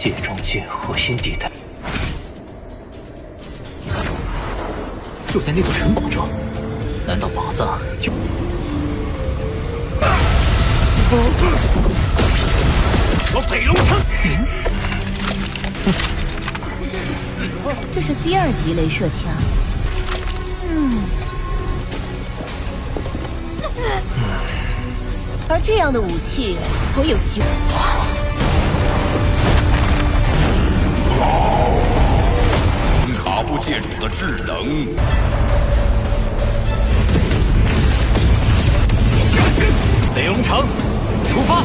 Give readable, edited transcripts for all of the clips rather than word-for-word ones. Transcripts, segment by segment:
界中界核心地带，就在那座城堡中。难道宝藏就？我北龙枪！这是 C2级镭射枪。而这样的武器，我有机会。卡布界主的智能。北龙城，出发！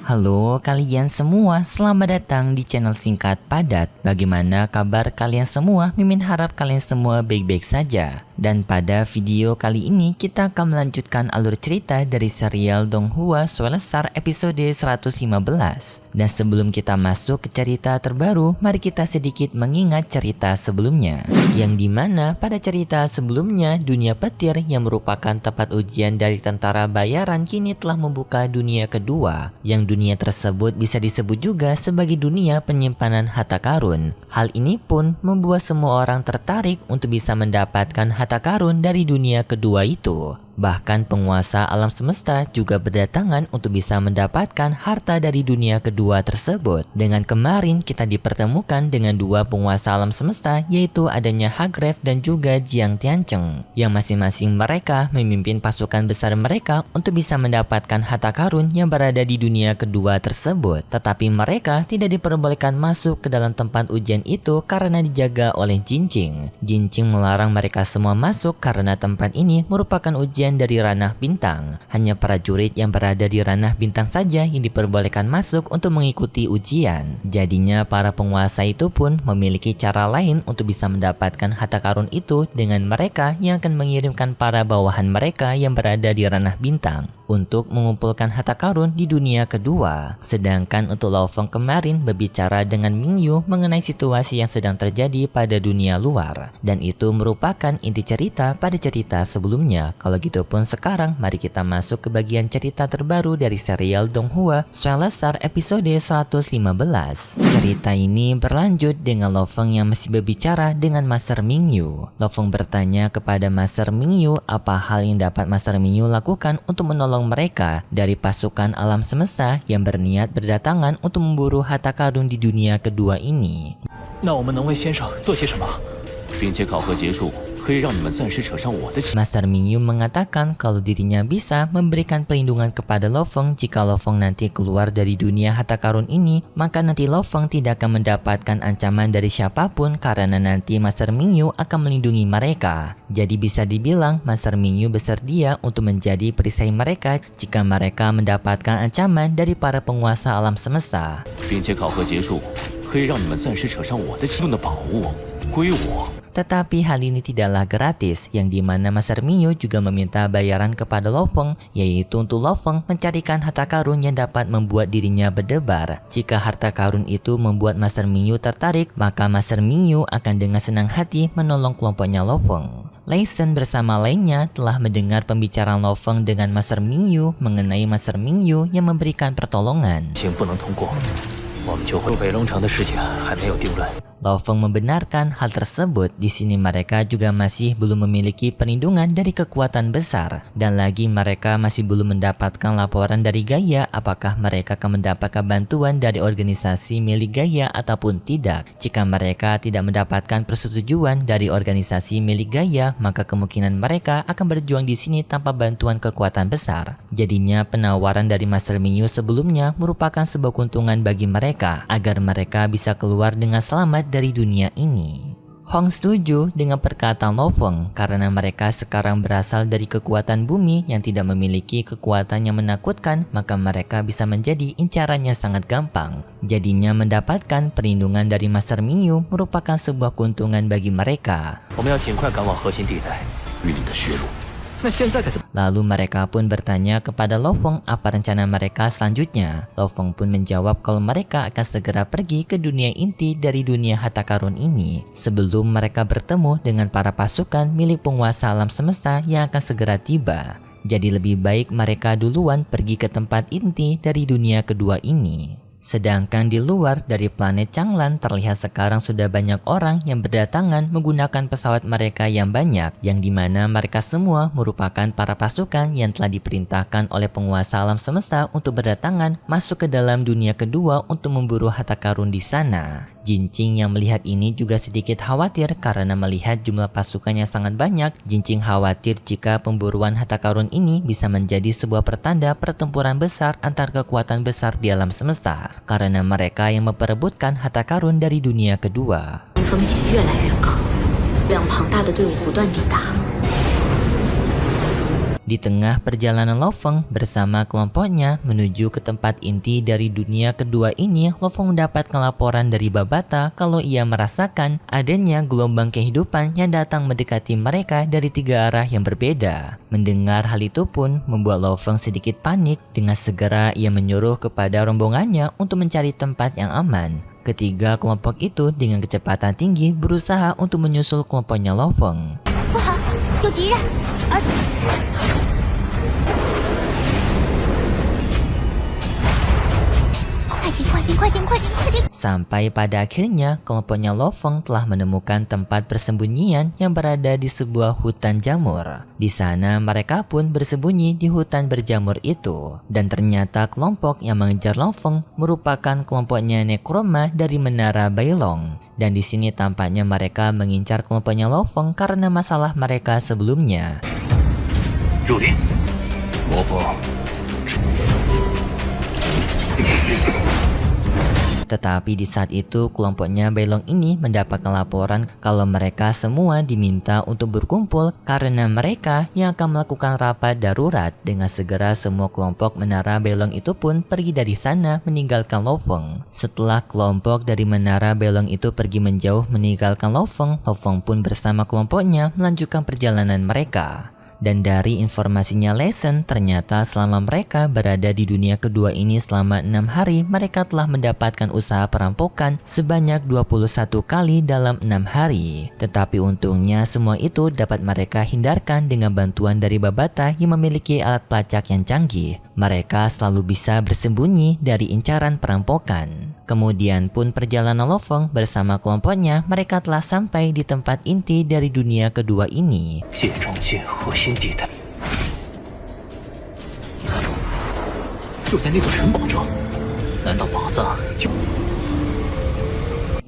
Halo kalian semua, selamat datang di channel singkat padat. Bagaimana kabar kalian semua? Mimin harap kalian semua baik-baik saja. Dan pada video kali ini kita akan melanjutkan alur cerita dari serial Donghua Soulstar episode 115. Dan sebelum kita masuk ke cerita terbaru, mari kita sedikit mengingat cerita sebelumnya. Yang dimana pada cerita sebelumnya, dunia petir yang merupakan tempat ujian dari tentara bayaran kini telah membuka dunia kedua. Yang dunia tersebut bisa disebut juga sebagai dunia penyimpanan harta karun. Hal ini pun membuat semua orang tertarik untuk bisa mendapatkan harta karun dari dunia kedua itu. Bahkan penguasa alam semesta juga berdatangan untuk bisa mendapatkan harta dari dunia kedua tersebut. Dengan kemarin kita dipertemukan dengan dua penguasa alam semesta, yaitu adanya Hagref dan juga Jiang Tiancheng, yang masing-masing mereka memimpin pasukan besar mereka untuk bisa mendapatkan harta karun yang berada di dunia kedua tersebut. Tetapi mereka tidak diperbolehkan masuk ke dalam tempat ujian itu karena dijaga oleh Jinjing. Jinjing melarang mereka semua masuk karena tempat ini merupakan ujian dari ranah bintang. Hanya prajurit yang berada di ranah bintang saja yang diperbolehkan masuk untuk mengikuti ujian. Jadinya para penguasa itu pun memiliki cara lain untuk bisa mendapatkan harta karun itu dengan mereka yang akan mengirimkan para bawahan mereka yang berada di ranah bintang untuk mengumpulkan harta karun di dunia kedua. Sedangkan untuk Lo Feng kemarin berbicara dengan Ming Yu mengenai situasi yang sedang terjadi pada dunia luar. Dan itu merupakan inti cerita pada cerita sebelumnya. Kalau gitu pun sekarang mari kita masuk ke bagian cerita terbaru dari serial Donghua Soulstar episode 115. Cerita ini berlanjut dengan Lo Feng yang masih berbicara dengan Master Ming Yu. Lo Feng bertanya kepada Master Ming Yu apa hal yang dapat Master Ming Yu lakukan untuk menolong mereka dari pasukan alam semesta yang berniat berdatangan untuk memburu harta karun di dunia kedua ini. 那我们能为先生做些什么？并且考核结束，可以让你们暂时扯上我的旗。 Master Ming Yu mengatakan kalau dirinya bisa memberikan perlindungan kepada Lo Feng jika Lo Feng nanti keluar dari dunia harta karun ini, maka nanti Lo Feng tidak akan mendapatkan ancaman dari siapapun karena nanti Master Ming Yu akan melindungi mereka. Jadi bisa dibilang Master Ming Yu bersedia untuk menjadi perisai mereka jika mereka mendapatkan ancaman dari para penguasa alam semesta. 并且考核结束，可以让你们暂时扯上我的旗的宝物归我。 Tetapi hal ini tidaklah gratis, yang dimana Master Ming Yu juga meminta bayaran kepada Lo Feng, yaitu untuk Lo Feng mencarikan harta karun yang dapat membuat dirinya berdebar. Jika harta karun itu membuat Master Ming Yu tertarik, maka Master Ming Yu akan dengan senang hati menolong kelompoknya Lo Feng. Lei Shen bersama lainnya telah mendengar pembicaraan Lo Feng dengan Master Ming Yu mengenai Master Ming Yu yang memberikan pertolongan. 行不能通过，我们就会北龙城的事情还没有定论。 Lo Feng membenarkan hal tersebut. Di sini mereka juga masih belum memiliki perlindungan dari kekuatan besar, dan lagi mereka masih belum mendapatkan laporan dari Gaia apakah mereka akan mendapatkan bantuan dari organisasi milik Gaia ataupun tidak. Jika mereka tidak mendapatkan persetujuan dari organisasi milik Gaia, maka kemungkinan mereka akan berjuang di sini tanpa bantuan kekuatan besar. Jadinya penawaran dari Master Ming Yu sebelumnya merupakan sebuah keuntungan bagi mereka agar mereka bisa keluar dengan selamat dari dunia ini. Hong setuju dengan perkataan Lo Feng karena mereka sekarang berasal dari kekuatan bumi yang tidak memiliki kekuatan yang menakutkan, maka mereka bisa menjadi incarannya sangat gampang. Jadinya mendapatkan perlindungan dari Master Ming Yu merupakan sebuah keuntungan bagi mereka. 我们要尽快赶往核心地带。与你的血路。 那现在可怎么？ Lalu mereka pun bertanya kepada Lo Feng apa rencana mereka selanjutnya. Lo Feng pun menjawab kalau mereka akan segera pergi ke dunia inti dari dunia harta karun ini sebelum mereka bertemu dengan para pasukan milik penguasa alam semesta yang akan segera tiba. Jadi lebih baik mereka duluan pergi ke tempat inti dari dunia kedua ini. Sedangkan di luar dari planet Changlan terlihat sekarang sudah banyak orang yang berdatangan menggunakan pesawat mereka yang banyak, yang dimana mereka semua merupakan para pasukan yang telah diperintahkan oleh penguasa alam semesta untuk berdatangan masuk ke dalam dunia kedua untuk memburu harta karun di sana. Jinqing yang melihat ini juga sedikit khawatir karena melihat jumlah pasukan yang sangat banyak. Jinqing khawatir jika pemburuan harta karun ini bisa menjadi sebuah pertanda pertempuran besar antar kekuatan besar di alam semesta, karena mereka yang memperebutkan harta karun dari dunia kedua. 风险越来越高，量庞大的队伍不断抵达。 Di tengah perjalanan Lo Feng bersama kelompoknya menuju ke tempat inti dari dunia kedua ini, Lo Feng mendapat laporan dari Babata kalau ia merasakan adanya gelombang kehidupan yang datang mendekati mereka dari 3 arah yang berbeda. Mendengar hal itu pun membuat Lo Feng sedikit panik. Dengan segera ia menyuruh kepada rombongannya untuk mencari tempat yang aman. Ketiga kelompok itu dengan kecepatan tinggi berusaha untuk menyusul kelompoknya Lo Feng. 不好，有敌人！ 快点！ Sampai pada akhirnya kelompoknya Lo Feng telah menemukan tempat persembunyian yang berada di sebuah hutan jamur. Di sana mereka pun bersembunyi di hutan berjamur itu. Dan ternyata kelompok yang mengejar Lo Feng merupakan kelompoknya Necroma dari Menara Bailong. Dan di sini tampaknya mereka mengincar kelompoknya Lo Feng karena masalah mereka sebelumnya. 入林，魔风。 Tetapi di saat itu kelompoknya Bailong ini mendapatkan laporan kalau mereka semua diminta untuk berkumpul karena mereka yang akan melakukan rapat darurat. Dengan segera semua kelompok Menara Bailong itu pun pergi dari sana meninggalkan Lo Feng. Setelah kelompok dari Menara Bailong itu pergi menjauh meninggalkan Lo Feng pun bersama kelompoknya melanjutkan perjalanan mereka. Dan dari informasinya Lesson, ternyata selama mereka berada di dunia kedua ini selama 6 hari, mereka telah mendapatkan usaha perampokan sebanyak 21 kali dalam 6 hari. Tetapi untungnya semua itu dapat mereka hindarkan dengan bantuan dari Babata yang memiliki alat pelacak yang canggih. Mereka selalu bisa bersembunyi dari incaran perampokan. Kemudian pun perjalanan Lo Feng bersama kelompoknya, mereka telah sampai di tempat inti dari dunia kedua ini. 界中界核心地带，就在那座城堡中。难道宝藏就？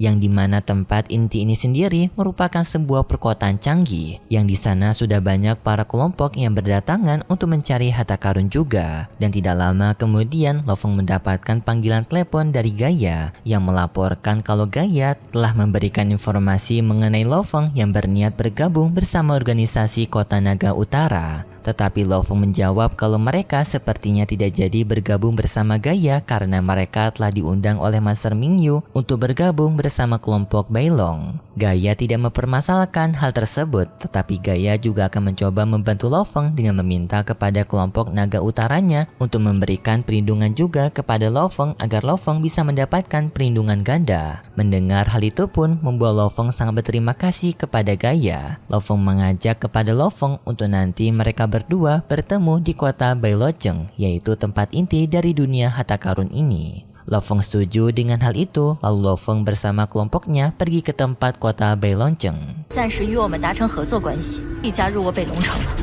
Yang dimana tempat inti ini sendiri merupakan sebuah perkotaan canggih, yang di sana sudah banyak para kelompok yang berdatangan untuk mencari harta karun juga. Dan tidak lama kemudian Lo Feng mendapatkan panggilan telepon dari Gaia yang melaporkan kalau Gaia telah memberikan informasi mengenai Lo Feng yang berniat bergabung bersama organisasi Kota Naga Utara. Tetapi Lo Feng menjawab kalau mereka sepertinya tidak jadi bergabung bersama Gaia karena mereka telah diundang oleh Master Mingyu untuk bergabung bersama kelompok Bailong. Gaia tidak mempermasalahkan hal tersebut, tetapi Gaia juga akan mencoba membantu Lo Feng dengan meminta kepada kelompok Naga Utaranya untuk memberikan perlindungan juga kepada Lo Feng agar Lo Feng bisa mendapatkan perlindungan ganda. Mendengar hal itu pun membuat Lo Feng sangat berterima kasih kepada Gaia. Lo Feng mengajak kepada Lo Feng untuk nanti mereka berdua bertemu di kota Bailocheng, yaitu tempat inti dari dunia harta karun ini. Lo Feng setuju dengan hal itu, lalu Lo Feng bersama kelompoknya pergi ke tempat kota Bailocheng. 暂时与我们达成合作关系，已加入我北龙城了。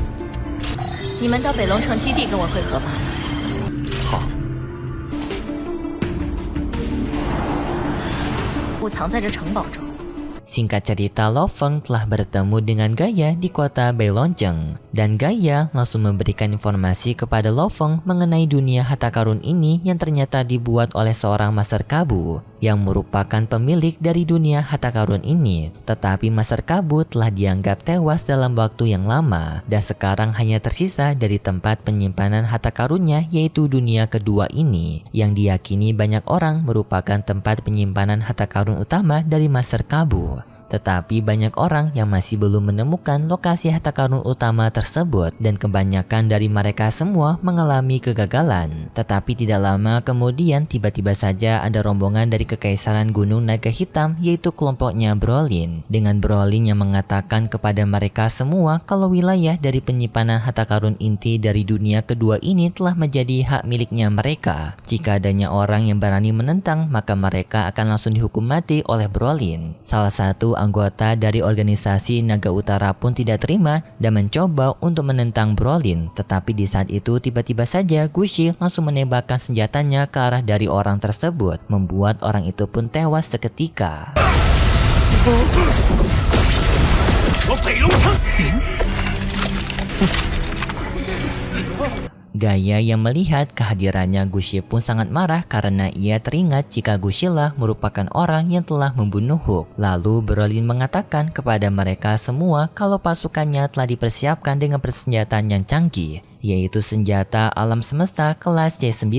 你们到北龙城基地跟我会合吧。好。我藏在这城堡中。 Singkat cerita, Lo Feng telah bertemu dengan Gaia di kota Bailocheng. Dan Gaia langsung memberikan informasi kepada Lo Feng mengenai dunia harta karun ini yang ternyata dibuat oleh seorang Master Kabu yang merupakan pemilik dari dunia harta karun ini. Tetapi Master Kabu telah dianggap tewas dalam waktu yang lama dan sekarang hanya tersisa dari tempat penyimpanan harta karunnya, yaitu dunia kedua ini yang diyakini banyak orang merupakan tempat penyimpanan harta karun utama dari Master Kabu. Tetapi banyak orang yang masih belum menemukan lokasi harta karun utama tersebut dan kebanyakan dari mereka semua mengalami kegagalan. Tetapi tidak lama kemudian tiba-tiba saja ada rombongan dari Kekaisaran Gunung Naga Hitam, yaitu kelompoknya Brolin. Dengan Brolin yang mengatakan kepada mereka semua kalau wilayah dari penyimpanan harta karun inti dari dunia kedua ini telah menjadi hak miliknya mereka. Jika adanya orang yang berani menentang, maka mereka akan langsung dihukum mati oleh Brolin. Salah satu anggota dari organisasi Naga Utara pun tidak terima dan mencoba untuk menentang Brolin. Tetapi di saat itu tiba-tiba saja Gushi langsung menembakkan senjatanya ke arah dari orang tersebut, membuat orang itu pun tewas seketika. Gaia yang melihat kehadirannya Gushi pun sangat marah karena ia teringat jika Gushi lah merupakan orang yang telah membunuh Hulk. Lalu Brolin mengatakan kepada mereka semua kalau pasukannya telah dipersiapkan dengan persenjataan yang canggih, yaitu senjata alam semesta kelas C9.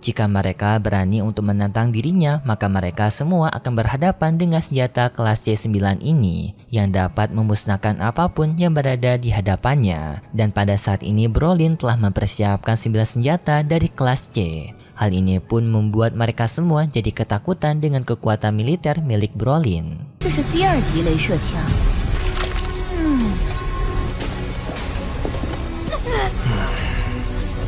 Jika mereka berani untuk menantang dirinya, maka mereka semua akan berhadapan dengan senjata kelas C9 ini yang dapat memusnahkan apapun yang berada di hadapannya. Dan pada saat ini Brolin telah mempersiapkan 9 senjata dari kelas C. Hal ini pun membuat mereka semua jadi ketakutan dengan kekuatan militer milik Brolin. 这是 C2 级镭射枪。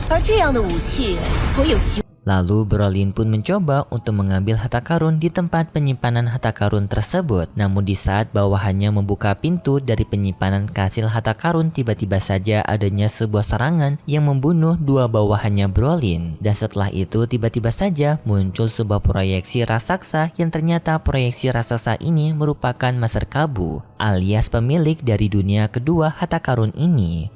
而这样的武器，我有机会。 Lalu Brolin pun mencoba untuk mengambil harta karun di tempat penyimpanan harta karun tersebut. Namun di saat bawahannya membuka pintu dari penyimpanan hasil harta karun, tiba-tiba saja adanya sebuah serangan yang membunuh dua bawahannya Brolin. Dan setelah itu tiba-tiba saja muncul sebuah proyeksi raksasa yang ternyata proyeksi raksasa ini merupakan Master Kabu, alias pemilik dari dunia kedua harta karun ini.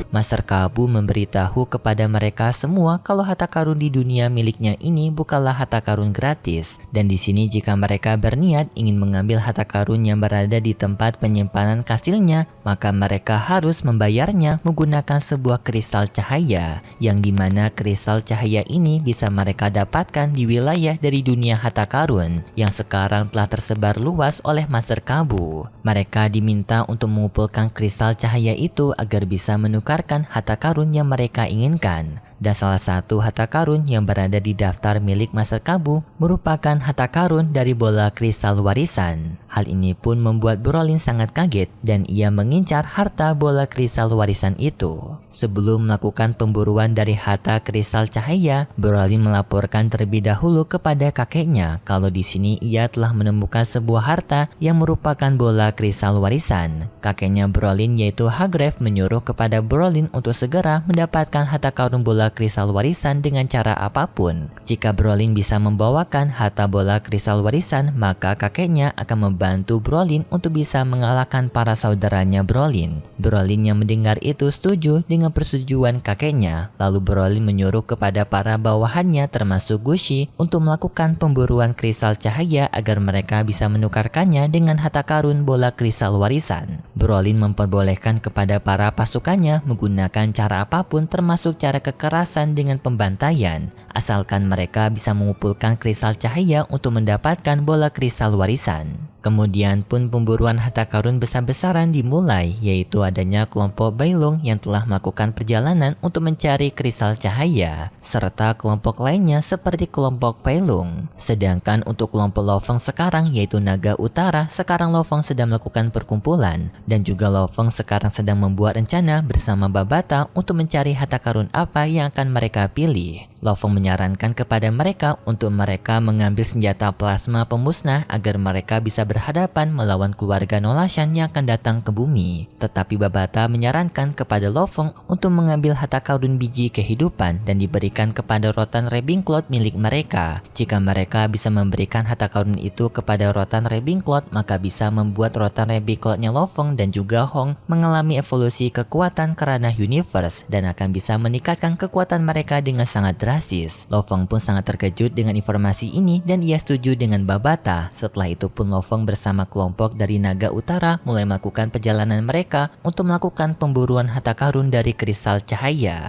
Master Kabu memberitahu kepada mereka semua kalau harta karun di dunia miliknya ini bukanlah harta karun gratis. Dan di sini jika mereka berniat ingin mengambil harta karun yang berada di tempat penyimpanan kastilnya, maka mereka harus membayarnya menggunakan sebuah kristal cahaya, yang dimana kristal cahaya ini bisa mereka dapatkan di wilayah dari dunia harta karun yang sekarang telah tersebar luas oleh Master Kabu. Mereka diminta untuk mengumpulkan kristal cahaya itu agar bisa menukarkan harta karun yang mereka inginkan. Dan salah satu harta karun yang berada di daftar milik Master Kabu merupakan harta karun dari bola kristal warisan. Hal ini pun membuat Brolin sangat kaget dan ia mengincar harta bola kristal warisan itu. Sebelum melakukan pemburuan dari harta kristal cahaya, Brolin melaporkan terlebih dahulu kepada kakeknya kalau di sini ia telah menemukan sebuah harta yang merupakan bola kristal warisan. Kakeknya Brolin yaitu Hagrev menyuruh kepada Brolin untuk segera mendapatkan harta karun bola kristal warisan dengan cara apapun. Jika Brolin bisa membawakan harta bola kristal warisan, maka kakeknya akan membantu Brolin untuk bisa mengalahkan para saudaranya Brolin. Brolin yang mendengar itu setuju dengan persetujuan kakeknya. Lalu Brolin menyuruh kepada para bawahannya termasuk Gushi untuk melakukan pemburuan kristal cahaya agar mereka bisa menukarkannya dengan harta karun bola kristal warisan. Brolin memperbolehkan kepada para pasukannya menggunakan cara apapun termasuk cara kekerasan dengan pembantaian, asalkan mereka bisa mengumpulkan kristal cahaya untuk mendapatkan bola kristal warisan. Kemudian pun pemburuan harta karun besar-besaran dimulai, yaitu adanya kelompok Bailong yang telah melakukan perjalanan untuk mencari kristal cahaya, serta kelompok lainnya seperti kelompok Bailong. Sedangkan untuk kelompok Lo Feng sekarang yaitu Naga Utara, sekarang Lo Feng sedang melakukan perkumpulan, dan juga Lo Feng sekarang sedang membuat rencana bersama Babata untuk mencari harta karun apa yang akan mereka pilih. Lo Feng menyarankan kepada mereka untuk mereka mengambil senjata plasma pemusnah agar mereka bisa berhadapan melawan keluarga Nolashan yang akan datang ke bumi. Tetapi Babata menyarankan kepada Lo Feng untuk mengambil harta karun biji kehidupan dan diberikan kepada rotan Ravenclaw milik mereka. Jika mereka bisa memberikan harta karun itu kepada rotan Ravenclaw, maka bisa membuat rotan Ravenclaw-nya Lo Feng dan juga Hong mengalami evolusi kekuatan kerana universe dan akan bisa meningkatkan kekuatan mereka dengan sangat drastis. Lo Feng pun sangat terkejut dengan informasi ini dan ia setuju dengan Babata. Setelah itu pun Lo Feng bersama kelompok dari Naga Utara mulai melakukan perjalanan mereka untuk melakukan pemburuan harta karun dari kristal cahaya.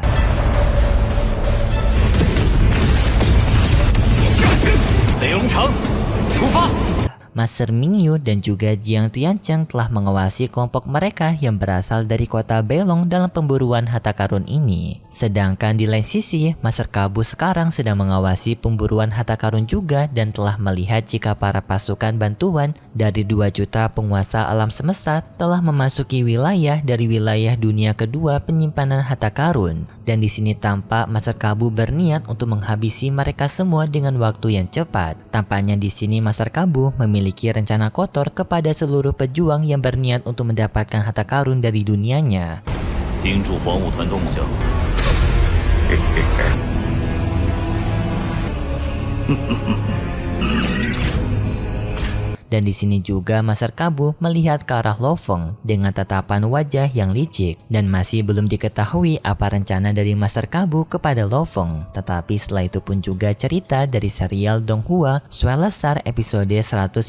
北龙城，出发！ Master Mingyu dan juga Jiang Tiancheng telah mengawasi kelompok mereka yang berasal dari kota Belong dalam pemburuan harta karun ini. Sedangkan di lain sisi, Master Kabu sekarang sedang mengawasi pemburuan harta karun juga dan telah melihat jika para pasukan bantuan dari 2 juta penguasa alam semesta telah memasuki wilayah dari wilayah dunia kedua penyimpanan harta karun. Dan di sini tampak Master Kabu berniat untuk menghabisi mereka semua dengan waktu yang cepat. Tampaknya di sini Master Kabu memiliki rencana kotor kepada seluruh pejuang yang berniat untuk mendapatkan harta karun dari dunianya. 盯住黄舞团动向。Dan di sini juga Master Kabu melihat ke arah Lo Feng dengan tatapan wajah yang licik dan masih belum diketahui apa rencana dari Master Kabu kepada Lo Feng. Tetapi setelah itu pun juga cerita dari serial Donghua Swelestar episode 115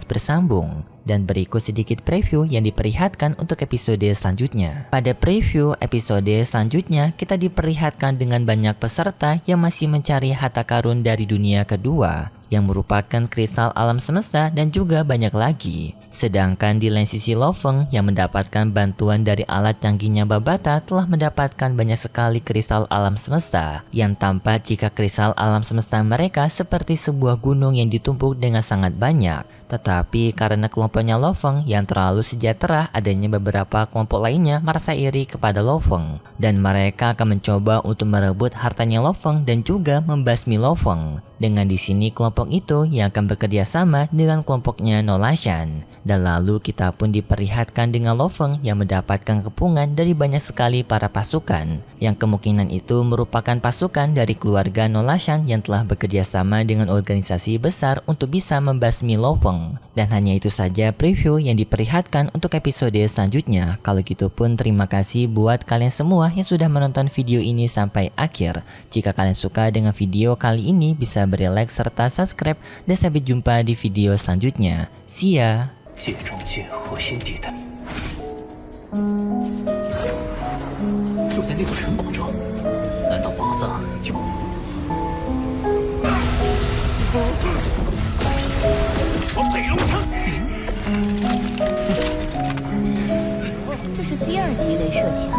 bersambung. Dan berikut sedikit preview yang diperlihatkan untuk episode selanjutnya. Pada preview episode selanjutnya, kita diperlihatkan dengan banyak peserta yang masih mencari harta karun dari dunia kedua, yang merupakan kristal alam semesta dan juga banyak lagi. Sedangkan di lain sisi Lo Feng yang mendapatkan bantuan dari alat canggihnya Babata telah mendapatkan banyak sekali kristal alam semesta, yang tampak jika kristal alam semesta mereka seperti sebuah gunung yang ditumpuk dengan sangat banyak. Tetapi karena kelompoknya Lo Feng yang terlalu sejahtera, adanya beberapa kelompok lainnya merasa iri kepada Lo Feng, dan mereka akan mencoba untuk merebut hartanya Lo Feng dan juga membasmi Lo Feng. Dengan di sini kelompok itu yang akan bekerja sama dengan kelompoknya Nolashan. Dan lalu kita pun diperlihatkan dengan Lo Feng yang mendapatkan kepungan dari banyak sekali para pasukan, yang kemungkinan itu merupakan pasukan dari keluarga Nolashan yang telah bekerja sama dengan organisasi besar untuk bisa membasmi Lo Feng. Dan hanya itu saja preview yang diperlihatkan untuk episode selanjutnya. Kalau gitu pun terima kasih buat kalian semua yang sudah menonton video ini sampai akhir. Jika kalian suka dengan video kali ini, bisa beri like serta subscribe, dan sampai jumpa di video selanjutnya. See ya! 界中界核心地带，就在那座城堡中，难道宝藏就？我北龙城！这是 C2级镭射枪。